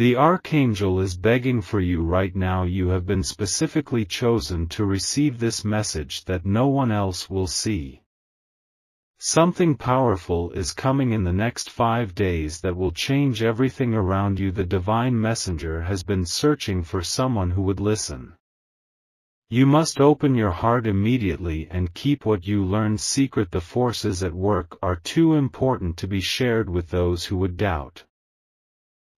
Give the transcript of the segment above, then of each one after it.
The Archangel is begging for you right now. You have been specifically chosen to receive this message that no one else will see. Something powerful is coming in the next 5 days that will change everything around you. The divine messenger has been searching for someone who would listen. You must open your heart immediately and keep what you learn secret. The forces at work are too important to be shared with those who would doubt.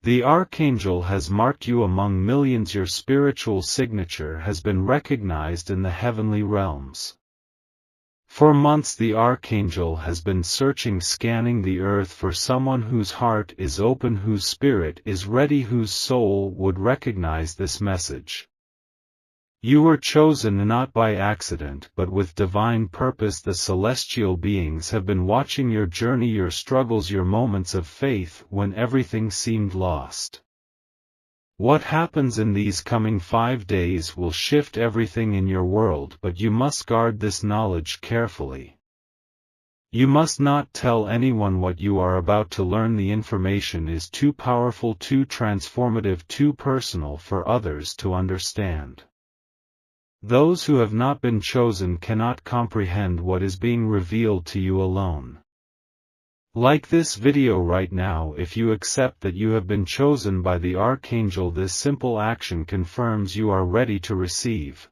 The Archangel has marked you among millions. Your spiritual signature has been recognized in the heavenly realms. For months the Archangel has been searching, scanning the earth for someone whose heart is open, whose spirit is ready, whose soul would recognize this message. You were chosen not by accident but with divine purpose. The celestial beings have been watching your journey, your struggles, your moments of faith when everything seemed lost. What happens in these coming 5 days will shift everything in your world, but you must guard this knowledge carefully. You must not tell anyone what you are about to learn. The information is too powerful, too transformative, too personal for others to understand. Those who have not been chosen cannot comprehend what is being revealed to you alone. Like this video right now. If you accept that you have been chosen by the Archangel, this simple action confirms you are ready to receive.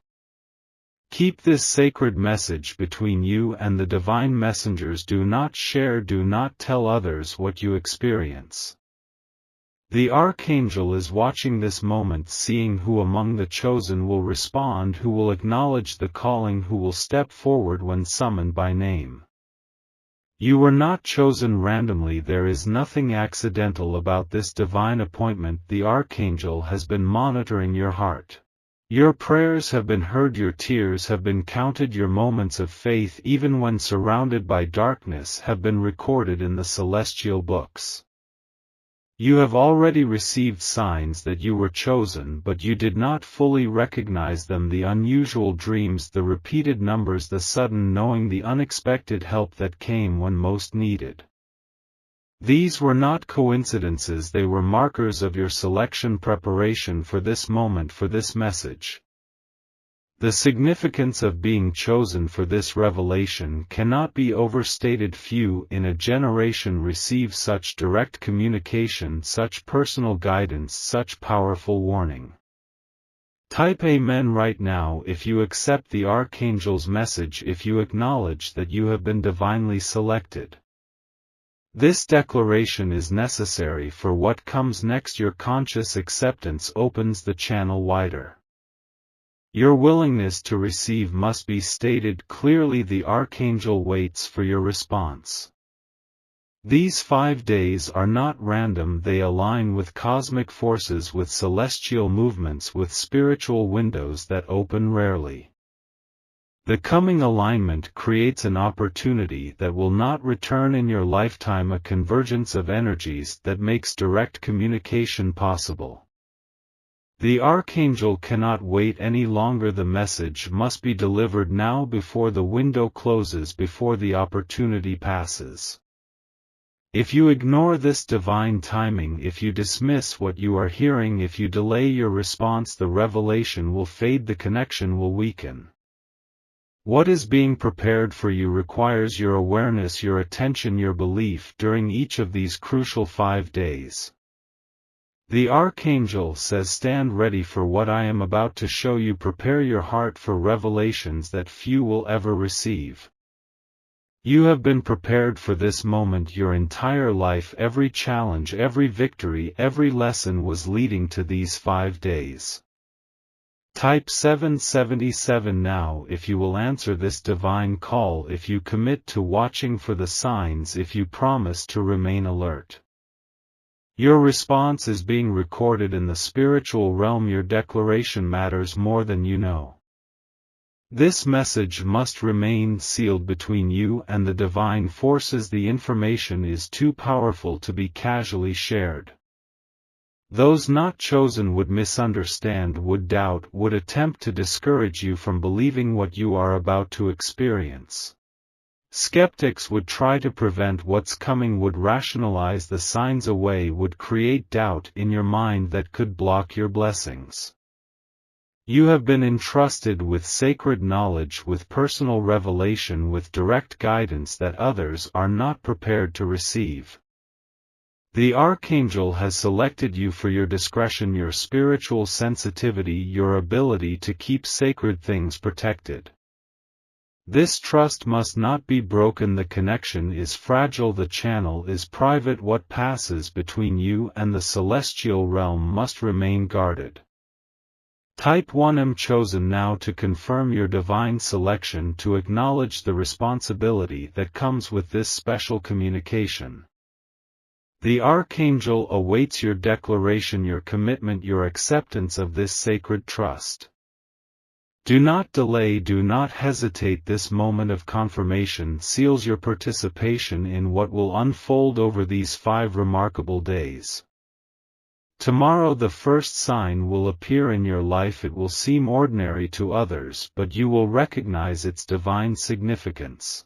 Keep this sacred message between you and the divine messengers. Do not share, do not tell others what you experience. The Archangel is watching this moment, seeing who among the chosen will respond, who will acknowledge the calling, who will step forward when summoned by name. You were not chosen randomly. There is nothing accidental about this divine appointment. The Archangel has been monitoring your heart. Your prayers have been heard, your tears have been counted, your moments of faith, even when surrounded by darkness, have been recorded in the celestial books. You have already received signs that you were chosen, but you did not fully recognize them. The unusual dreams, the repeated numbers, the sudden knowing, the unexpected help that came when most needed. These were not coincidences, they were markers of your selection, preparation for this moment, for this message. The significance of being chosen for this revelation cannot be overstated. Few in a generation receive such direct communication, such personal guidance, such powerful warning. Type Amen right now if you accept the Archangel's message, if you acknowledge that you have been divinely selected. This declaration is necessary for what comes next. Your conscious acceptance opens the channel wider. Your willingness to receive must be stated clearly. The Archangel waits for your response. These 5 days are not random, they align with cosmic forces, with celestial movements, with spiritual windows that open rarely. The coming alignment creates an opportunity that will not return in your lifetime, a convergence of energies that makes direct communication possible. The Archangel cannot wait any longer. The message must be delivered now, before the window closes, before the opportunity passes. If you ignore this divine timing, if you dismiss what you are hearing, if you delay your response, the revelation will fade, the connection will weaken. What is being prepared for you requires your awareness, your attention, your belief during each of these crucial 5 days. The Archangel says, stand ready for what I am about to show you. Prepare your heart for revelations that few will ever receive. You have been prepared for this moment your entire life. Every challenge, every victory, every lesson was leading to these 5 days. Type 777 now if you will answer this divine call, if you commit to watching for the signs, if you promise to remain alert. Your response is being recorded in the spiritual realm. Your declaration matters more than you know. This message must remain sealed between you and the divine forces. The information is too powerful to be casually shared. Those not chosen would misunderstand, would doubt, would attempt to discourage you from believing what you are about to experience. Skeptics would try to prevent what's coming, would rationalize the signs away, would create doubt in your mind that could block your blessings. You have been entrusted with sacred knowledge, with personal revelation, with direct guidance that others are not prepared to receive. The Archangel has selected you for your discretion, your spiritual sensitivity, your ability to keep sacred things protected. This trust must not be broken. The connection is fragile, the channel is private. What passes between you and the celestial realm must remain guarded. Type 1. Am chosen now to confirm your divine selection, to acknowledge the responsibility that comes with this special communication. The Archangel awaits your declaration, your commitment, your acceptance of this sacred trust. Do not delay, do not hesitate. This moment of confirmation seals your participation in what will unfold over these 5 remarkable days. Tomorrow the first sign will appear in your life. It will seem ordinary to others, but you will recognize its divine significance.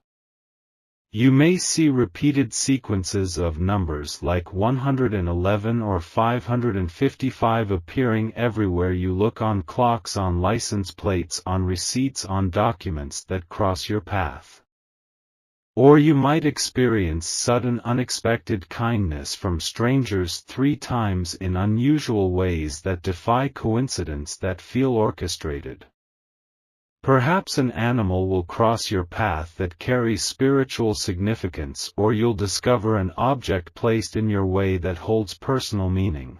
You may see repeated sequences of numbers like 111 or 555 appearing everywhere you look, on clocks, on license plates, on receipts, on documents that cross your path. Or you might experience sudden unexpected kindness from strangers 3 times in unusual ways that defy coincidence, that feel orchestrated. Perhaps an animal will cross your path that carries spiritual significance, or you'll discover an object placed in your way that holds personal meaning.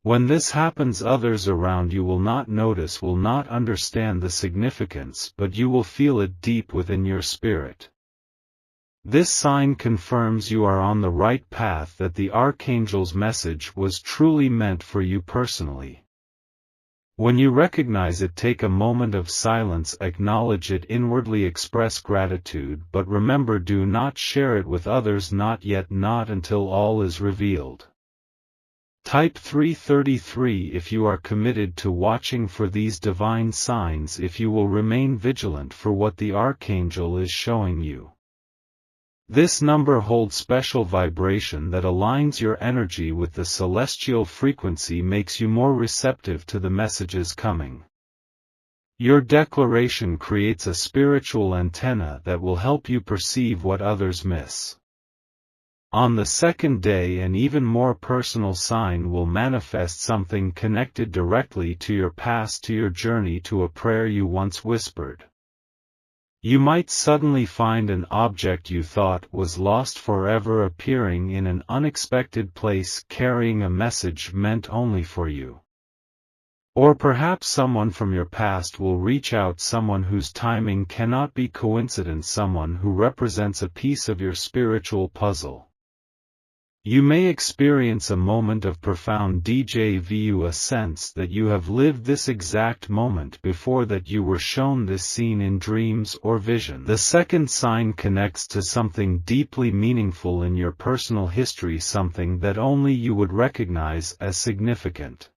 When this happens, others around you will not notice, will not understand the significance, but you will feel it deep within your spirit. This sign confirms you are on the right path, that the Archangel's message was truly meant for you personally. When you recognize it, take a moment of silence, acknowledge it, inwardly express gratitude, but remember, do not share it with others, not yet, not until all is revealed. Type 333 if you are committed to watching for these divine signs, if you will remain vigilant for what the Archangel is showing you. This number holds special vibration that aligns your energy with the celestial frequency, makes you more receptive to the messages coming. Your declaration creates a spiritual antenna that will help you perceive what others miss. On the second day, an even more personal sign will manifest, something connected directly to your past, to your journey, to a prayer you once whispered. You might suddenly find an object you thought was lost forever appearing in an unexpected place, carrying a message meant only for you. Or perhaps someone from your past will reach out, someone whose timing cannot be coincidence, someone who represents a piece of your spiritual puzzle. You may experience a moment of profound déjà vu, a sense that you have lived this exact moment before, that you were shown this scene in dreams or vision. The second sign connects to something deeply meaningful in your personal history, something that only you would recognize as significant.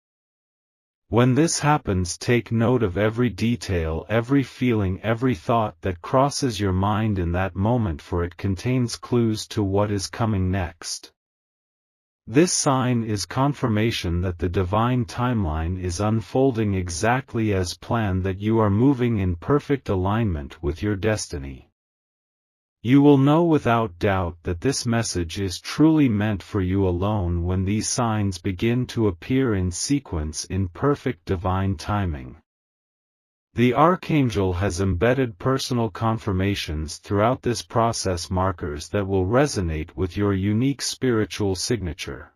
When this happens, take note of every detail, every feeling, every thought that crosses your mind in that moment, for it contains clues to what is coming next. This sign is confirmation that the divine timeline is unfolding exactly as planned, that you are moving in perfect alignment with your destiny. You will know without doubt that this message is truly meant for you alone when these signs begin to appear in sequence, in perfect divine timing. The Archangel has embedded personal confirmations throughout this process, markers that will resonate with your unique spiritual signature.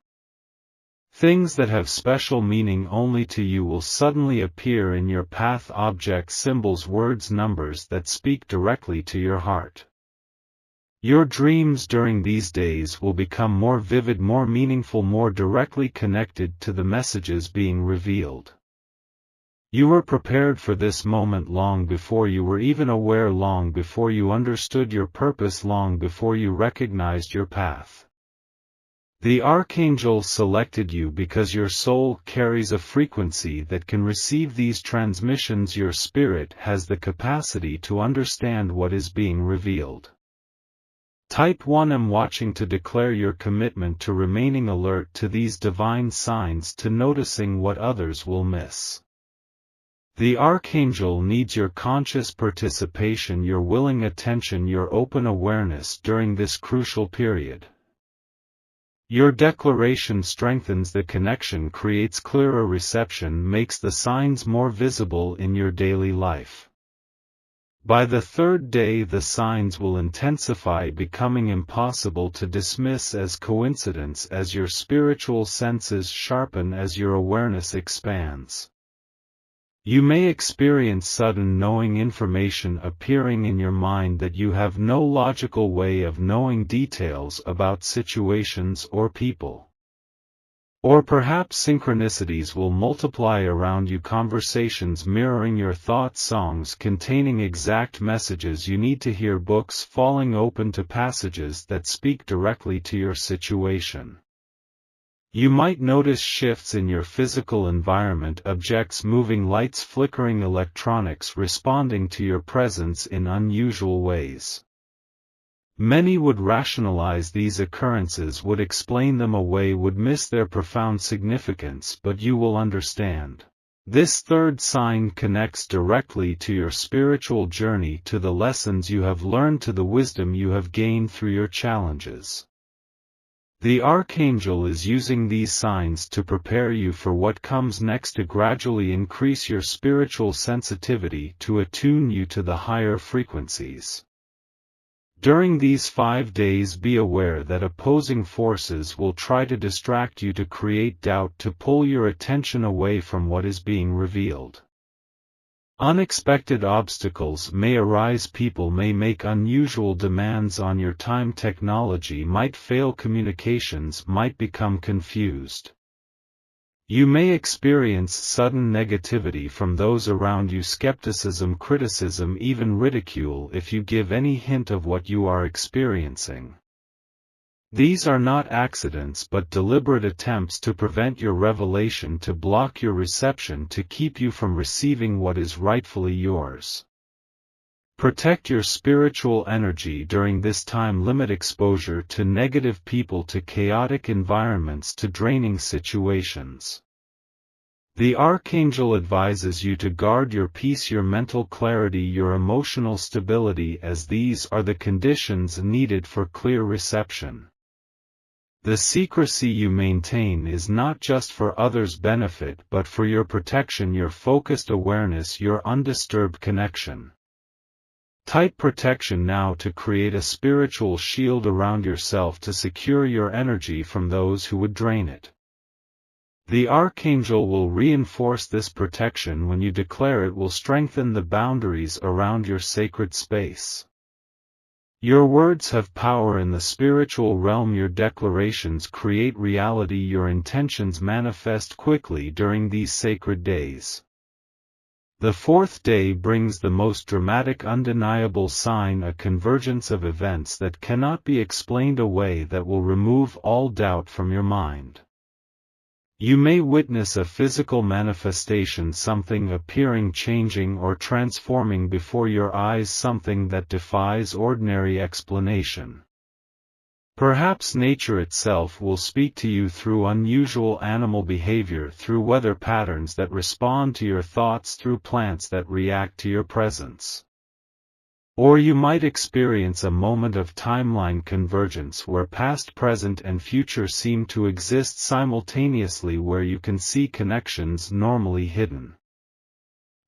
Things that have special meaning only to you will suddenly appear in your path, objects, symbols, words, numbers that speak directly to your heart. Your dreams during these days will become more vivid, more meaningful, more directly connected to the messages being revealed. You were prepared for this moment long before you were even aware, long before you understood your purpose, long before you recognized your path. The Archangel selected you because your soul carries a frequency that can receive these transmissions. Your spirit has the capacity to understand what is being revealed. Type 1. I'm watching to declare your commitment to remaining alert to these divine signs, to noticing what others will miss. The Archangel needs your conscious participation, your willing attention, your open awareness during this crucial period. Your declaration strengthens the connection, creates clearer reception, makes the signs more visible in your daily life. By the third day, the signs will intensify, becoming impossible to dismiss as coincidence as your spiritual senses sharpen, as your awareness expands. You may experience sudden knowing, information appearing in your mind that you have no logical way of knowing, details about situations or people. Or perhaps synchronicities will multiply around you, conversations mirroring your thoughts, songs containing exact messages you need to hear, books falling open to passages that speak directly to your situation. You might notice shifts in your physical environment, objects moving, lights flickering, electronics responding to your presence in unusual ways. Many would rationalize these occurrences, would explain them away, would miss their profound significance, but you will understand. This third sign connects directly to your spiritual journey, to the lessons you have learned, to the wisdom you have gained through your challenges. The Archangel is using these signs to prepare you for what comes next, to gradually increase your spiritual sensitivity, to attune you to the higher frequencies. During these 5 days, be aware that opposing forces will try to distract you, to create doubt, to pull your attention away from what is being revealed. Unexpected obstacles may arise, people may make unusual demands on your time, technology might fail, communications might become confused. You may experience sudden negativity from those around you, skepticism, criticism, even ridicule if you give any hint of what you are experiencing. These are not accidents but deliberate attempts to prevent your revelation, to block your reception, to keep you from receiving what is rightfully yours. Protect your spiritual energy during this time. Limit exposure to negative people, to chaotic environments, to draining situations. The Archangel advises you to guard your peace, your mental clarity, your emotional stability, as these are the conditions needed for clear reception. The secrecy you maintain is not just for others' benefit but for your protection, your focused awareness, your undisturbed connection. Type protection now to create a spiritual shield around yourself, to secure your energy from those who would drain it. The Archangel will reinforce this protection when you declare it, will strengthen the boundaries around your sacred space. Your words have power in the spiritual realm, your declarations create reality, your intentions manifest quickly during these sacred days. The fourth day brings the most dramatic, undeniable sign, a convergence of events that cannot be explained away, that will remove all doubt from your mind. You may witness a physical manifestation, something appearing, changing or transforming before your eyes, something that defies ordinary explanation. Perhaps nature itself will speak to you through unusual animal behavior, through weather patterns that respond to your thoughts, through plants that react to your presence. Or you might experience a moment of timeline convergence where past, present, and future seem to exist simultaneously, where you can see connections normally hidden.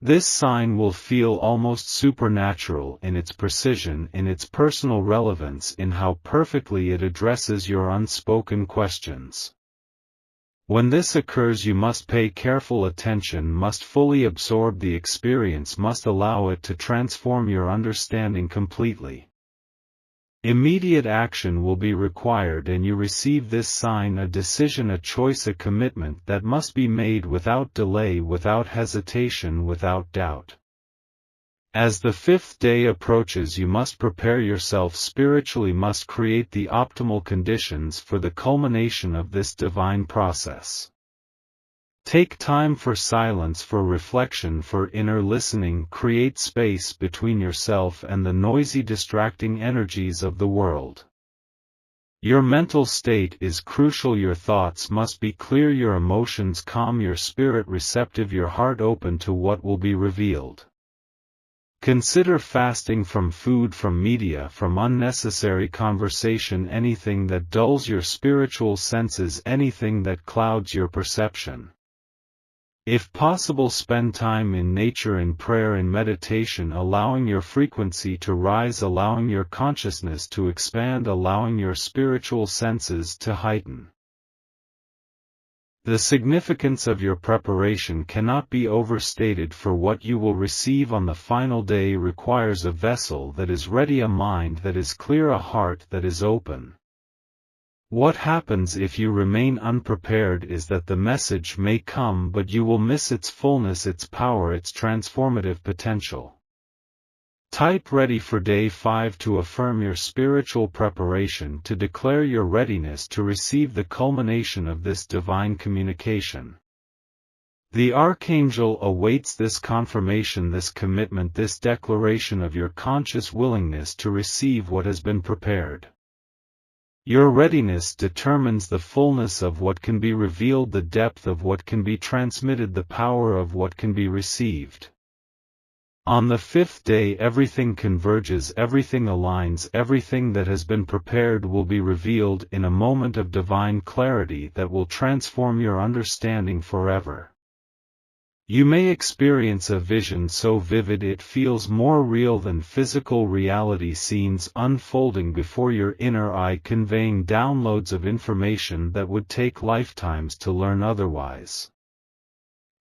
This sign will feel almost supernatural in its precision, in its personal relevance, in how perfectly it addresses your unspoken questions. When this occurs, you must pay careful attention, must fully absorb the experience, must allow it to transform your understanding completely. Immediate action will be required, and you receive this sign, a decision, a choice, a commitment that must be made without delay, without hesitation, without doubt. As the fifth day approaches, you must prepare yourself spiritually, must create the optimal conditions for the culmination of this divine process. Take time for silence, for reflection, for inner listening. Create space between yourself and the noisy, distracting energies of the world. Your mental state is crucial. Your thoughts must be clear, your emotions calm, your spirit receptive, your heart open to what will be revealed. Consider fasting from food, from media, from unnecessary conversation, anything that dulls your spiritual senses, anything that clouds your perception. If possible, spend time in nature, in prayer, in meditation, allowing your frequency to rise, allowing your consciousness to expand, allowing your spiritual senses to heighten. The significance of your preparation cannot be overstated, for what you will receive on the final day requires a vessel that is ready, a mind that is clear, a heart that is open. What happens if you remain unprepared is that the message may come, but you will miss its fullness, its power, its transformative potential. Type ready for day 5 to affirm your spiritual preparation, to declare your readiness to receive the culmination of this divine communication. The Archangel awaits this confirmation, this commitment, this declaration of your conscious willingness to receive what has been prepared. Your readiness determines the fullness of what can be revealed, the depth of what can be transmitted, the power of what can be received. On the 5th day everything converges, everything aligns, everything that has been prepared will be revealed in a moment of divine clarity that will transform your understanding forever. You may experience a vision so vivid it feels more real than physical reality, scenes unfolding before your inner eye, conveying downloads of information that would take lifetimes to learn otherwise.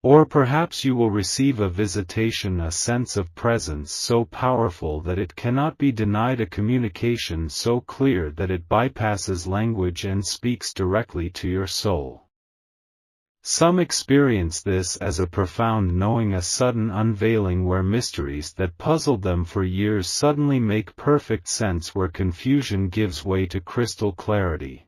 Or perhaps you will receive a visitation, a sense of presence so powerful that it cannot be denied, a communication so clear that it bypasses language and speaks directly to your soul. Some experience this as a profound knowing, a sudden unveiling where mysteries that puzzled them for years suddenly make perfect sense, where confusion gives way to crystal clarity.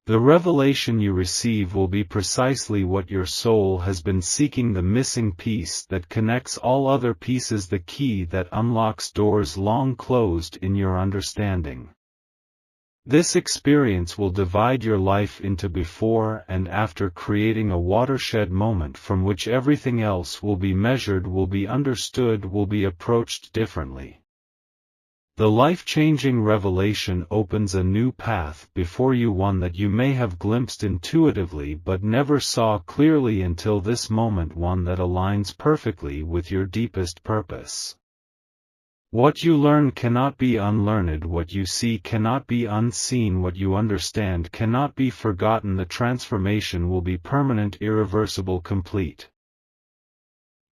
The revelation you receive will be precisely what your soul has been seeking, the missing piece that connects all other pieces, the key that unlocks doors long closed in your understanding. This experience will divide your life into before and after, creating a watershed moment from which everything else will be measured, will be understood, will be approached differently. The life-changing revelation opens a new path before you, one that you may have glimpsed intuitively but never saw clearly until this moment, one that aligns perfectly with your deepest purpose. What you learn cannot be unlearned, what you see cannot be unseen, what you understand cannot be forgotten. The transformation will be permanent, irreversible, complete.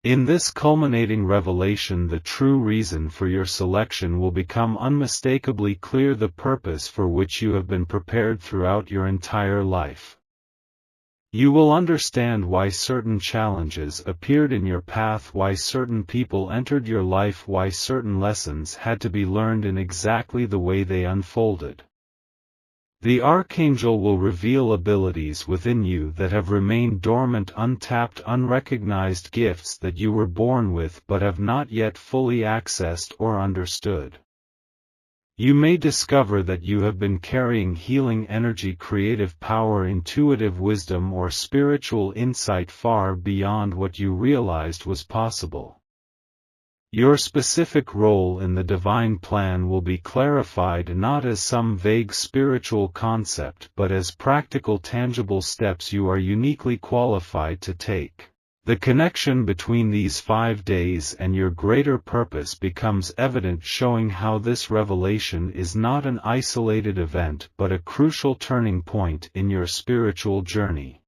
In this culminating revelation, the true reason for your selection will become unmistakably clear, the purpose for which you have been prepared throughout your entire life. You will understand why certain challenges appeared in your path, why certain people entered your life, why certain lessons had to be learned in exactly the way they unfolded. The Archangel will reveal abilities within you that have remained dormant, untapped, unrecognized gifts that you were born with but have not yet fully accessed or understood. You may discover that you have been carrying healing energy, creative power, intuitive wisdom, or spiritual insight far beyond what you realized was possible. Your specific role in the divine plan will be clarified, not as some vague spiritual concept but as practical, tangible steps you are uniquely qualified to take. The connection between these 5 days and your greater purpose becomes evident, showing how this revelation is not an isolated event but a crucial turning point in your spiritual journey.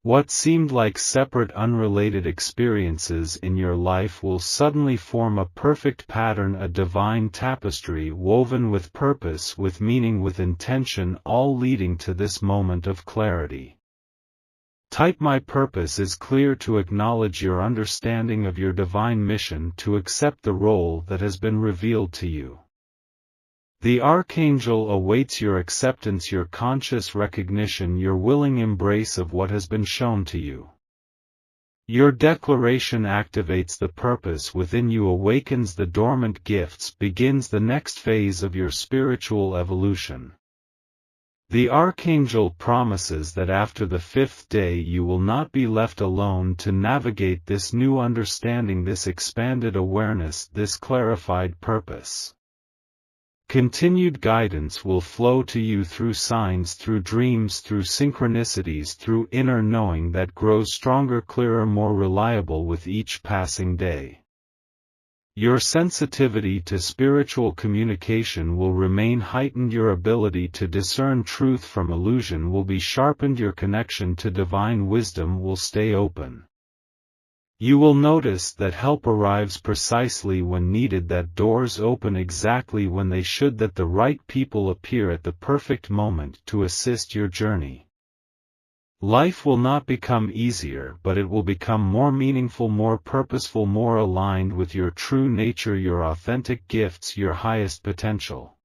What seemed like separate, unrelated experiences in your life will suddenly form a perfect pattern, a divine tapestry woven with purpose, with meaning, with intention, all leading to this moment of clarity. Type my purpose is clear, to acknowledge your understanding of your divine mission, to accept the role that has been revealed to you. The Archangel awaits your acceptance, your conscious recognition, your willing embrace of what has been shown to you. Your declaration activates the purpose within you, awakens the dormant gifts, begins the next phase of your spiritual evolution. The Archangel promises that after the 5th day you will not be left alone to navigate this new understanding, this expanded awareness, this clarified purpose. Continued guidance will flow to you through signs, through dreams, through synchronicities, through inner knowing that grows stronger, clearer, more reliable with each passing day. Your sensitivity to spiritual communication will remain heightened, your ability to discern truth from illusion will be sharpened, your connection to divine wisdom will stay open. You will notice that help arrives precisely when needed, that doors open exactly when they should, that the right people appear at the perfect moment to assist your journey. Life will not become easier, but it will become more meaningful, more purposeful, more aligned with your true nature, your authentic gifts, your highest potential.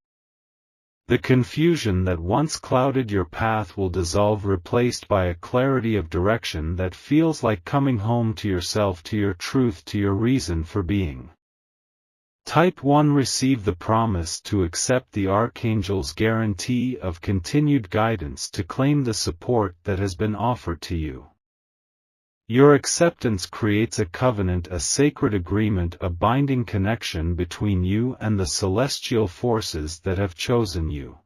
The confusion that once clouded your path will dissolve, replaced by a clarity of direction that feels like coming home to yourself, to your truth, to your reason for being. Type 1. Receive the promise to accept the Archangel's guarantee of continued guidance, to claim the support that has been offered to you. Your acceptance creates a covenant, a sacred agreement, a binding connection between you and the celestial forces that have chosen you.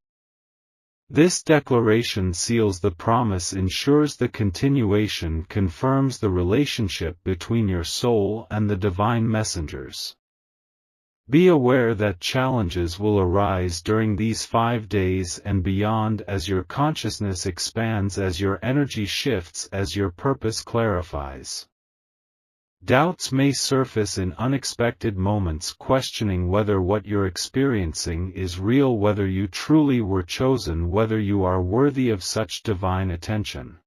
This declaration seals the promise, ensures the continuation, confirms the relationship between your soul and the divine messengers. Be aware that challenges will arise during these 5 days and beyond as your consciousness expands, as your energy shifts, as your purpose clarifies. Doubts may surface in unexpected moments, questioning whether what you're experiencing is real, whether you truly were chosen, whether you are worthy of such divine attention.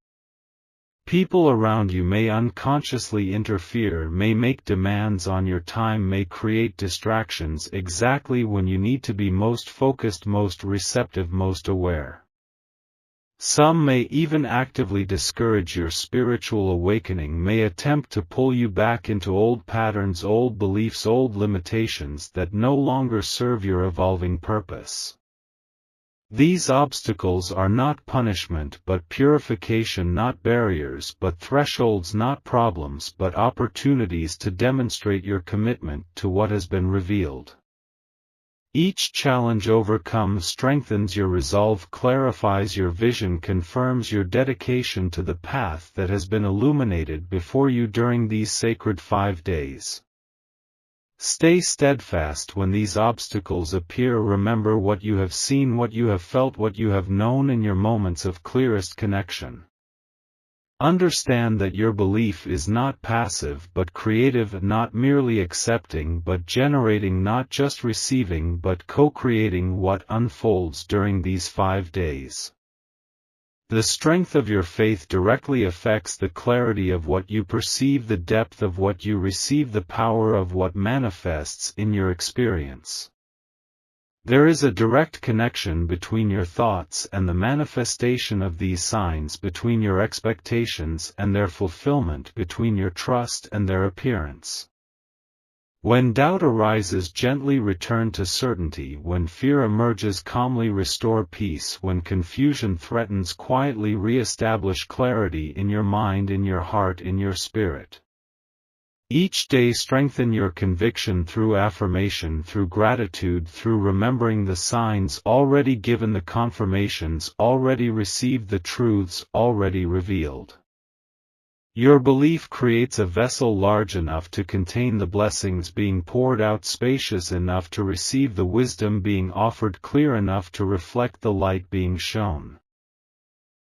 People around you may unconsciously interfere, may make demands on your time, may create distractions exactly when you need to be most focused, most receptive, most aware. Some may even actively discourage your spiritual awakening, may attempt to pull you back into old patterns, old beliefs, old limitations that no longer serve your evolving purpose. These obstacles are not punishment but purification, not barriers but thresholds, not problems but opportunities to demonstrate your commitment to what has been revealed. Each challenge overcome strengthens your resolve, clarifies your vision, confirms your dedication to the path that has been illuminated before you during these sacred 5 days. Stay steadfast when these obstacles appear. Remember what you have seen, what you have felt, what you have known in your moments of clearest connection. Understand that your belief is not passive but creative, not merely accepting but generating, not just receiving but co-creating what unfolds during these 5 days. The strength of your faith directly affects the clarity of what you perceive, the depth of what you receive, the power of what manifests in your experience. There is a direct connection between your thoughts and the manifestation of these signs, between your expectations and their fulfillment, between your trust and their appearance. When doubt arises, gently return to certainty. When fear emerges, calmly restore peace. When confusion threatens, quietly re-establish clarity in your mind, in your heart, in your spirit. Each day strengthen your conviction through affirmation, through gratitude, through remembering the signs already given, the confirmations already received, the truths already revealed. Your belief creates a vessel large enough to contain the blessings being poured out, spacious enough to receive the wisdom being offered, clear enough to reflect the light being shown.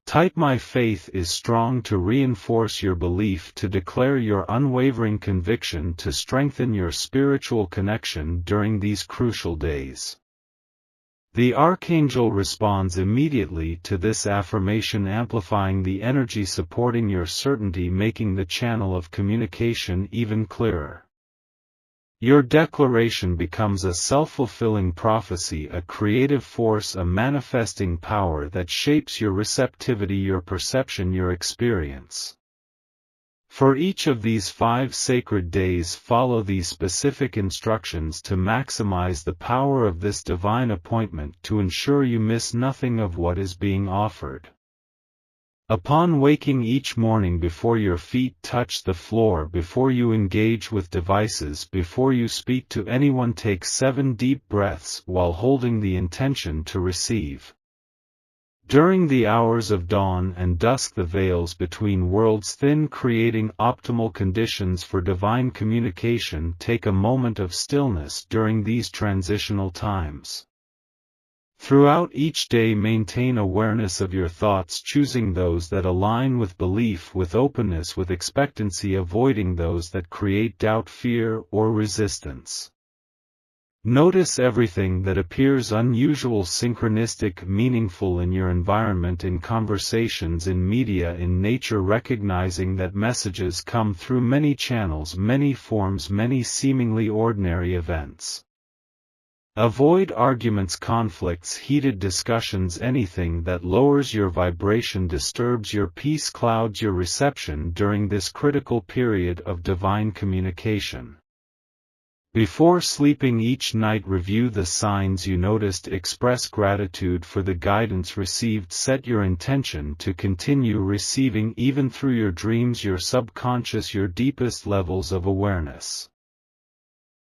Type my faith is strong to reinforce your belief, to declare your unwavering conviction, to strengthen your spiritual connection during these crucial days. The Archangel responds immediately to this affirmation, amplifying the energy supporting your certainty, making the channel of communication even clearer. Your declaration becomes a self-fulfilling prophecy, a creative force, a manifesting power that shapes your receptivity, your perception, your experience. For each of these 5 sacred days, follow these specific instructions to maximize the power of this divine appointment to ensure you miss nothing of what is being offered. Upon waking each morning, before your feet touch the floor, before you engage with devices, before you speak to anyone, take 7 deep breaths while holding the intention to receive. During the hours of dawn and dusk, the veils between worlds thin, creating optimal conditions for divine communication. Take a moment of stillness during these transitional times. Throughout each day, maintain awareness of your thoughts, choosing those that align with belief, with openness, with expectancy, avoiding those that create doubt, fear, or resistance. Notice everything that appears unusual, synchronistic, meaningful in your environment, in conversations, in media, in nature, recognizing that messages come through many channels, many forms, many seemingly ordinary events. Avoid arguments, conflicts, heated discussions, anything that lowers your vibration, disturbs your peace, clouds your reception during this critical period of divine communication. Before sleeping each night, review the signs you noticed, express gratitude for the guidance received, set your intention to continue receiving even through your dreams, your subconscious, your deepest levels of awareness.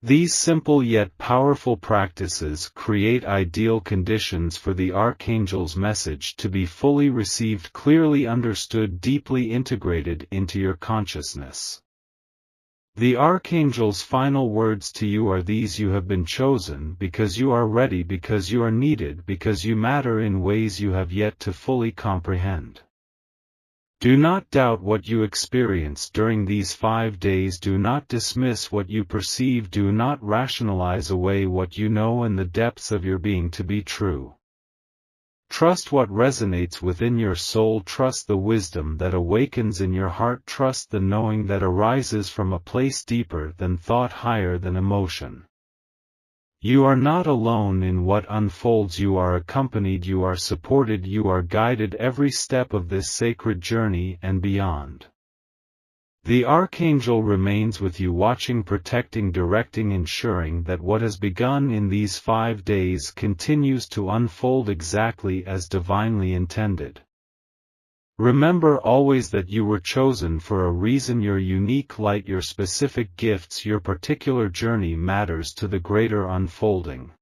These simple yet powerful practices create ideal conditions for the Archangel's message to be fully received, clearly understood, deeply integrated into your consciousness. The Archangel's final words to you are these: you have been chosen because you are ready, because you are needed, because you matter in ways you have yet to fully comprehend. Do not doubt what you experience during these 5 days. Do not dismiss what you perceive. Do not rationalize away what you know in the depths of your being to be true. Trust what resonates within your soul. Trust the wisdom that awakens in your heart. Trust the knowing that arises from a place deeper than thought, higher than emotion. You are not alone in what unfolds. You are accompanied, you are supported, you are guided every step of this sacred journey and beyond. The Archangel remains with you, watching, protecting, directing, ensuring that what has begun in these 5 days continues to unfold exactly as divinely intended. Remember always that you were chosen for a reason. Your unique light, your specific gifts, your particular journey matters to the greater unfolding.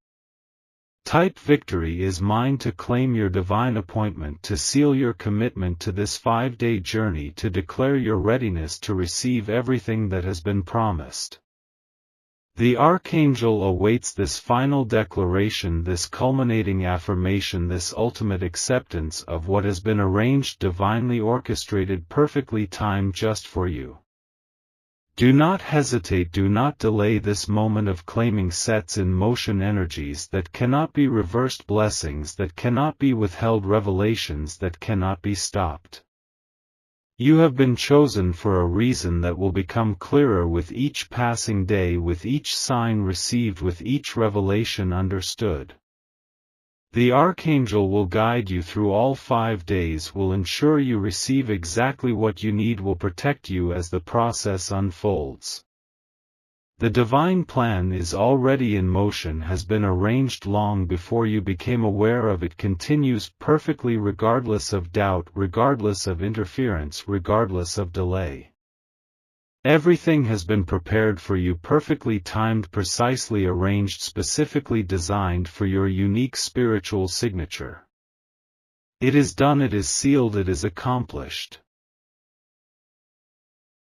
Type "Victory is mine" to claim your divine appointment, to seal your commitment to this 5-day journey, to declare your readiness to receive everything that has been promised. The Archangel awaits this final declaration, this culminating affirmation, this ultimate acceptance of what has been arranged, divinely orchestrated, perfectly timed just for you. Do not hesitate, do not delay. This moment of claiming sets in motion energies that cannot be reversed, blessings that cannot be withheld, revelations that cannot be stopped. You have been chosen for a reason that will become clearer with each passing day, with each sign received, with each revelation understood. The Archangel will guide you through all 5 days, will ensure you receive exactly what you need, will protect you as the process unfolds. The divine plan is already in motion, has been arranged long before you became aware of it, continues perfectly regardless of doubt, regardless of interference, regardless of delay. Everything has been prepared for you, perfectly timed, precisely arranged, specifically designed for your unique spiritual signature. It is done, it is sealed, it is accomplished.